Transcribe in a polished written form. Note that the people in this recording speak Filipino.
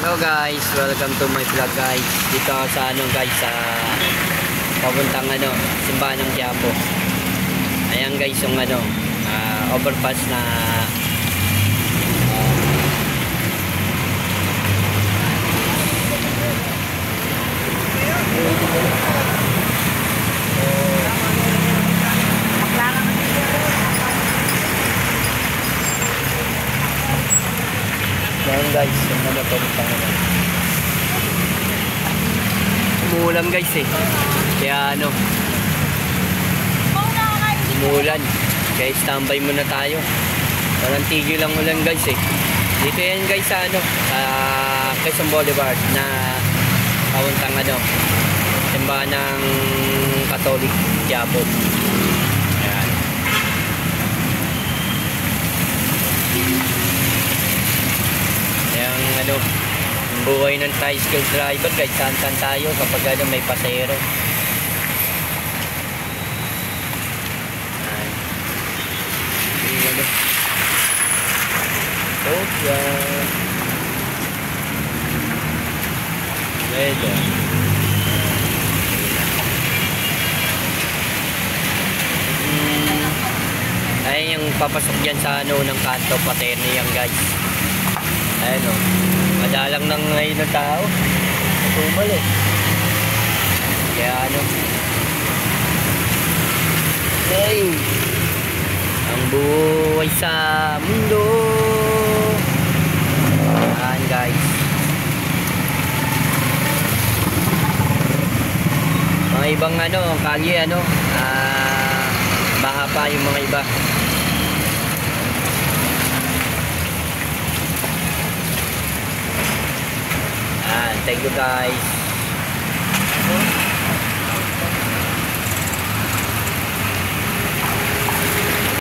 Hello guys, welcome to my vlog guys. Dito ako sa guys, sa papuntang simbahan ng Quiapo. Ayan guys yung overpass na ayan guys, yung papuntang umuulan guys kaya umuulan kaya standby muna tayo, walang tigil lang ulan guys dito yan guys sa Quezon Boulevard na papuntang simbahan ng Catholic Quiapo. Ayan. Yung buhay ng tricycle driver guys, saan tayo kapag may pasahero. Yan. Medyo. Ayun yung papasok dyan sa ng kanto paterno yan guys. Ayun madalang nang ngayon ng tao. Tumal kaya ang buhay sa mundo. Ayan guys, mga ibang kalye baha pa yung mga iba. Thank you guys.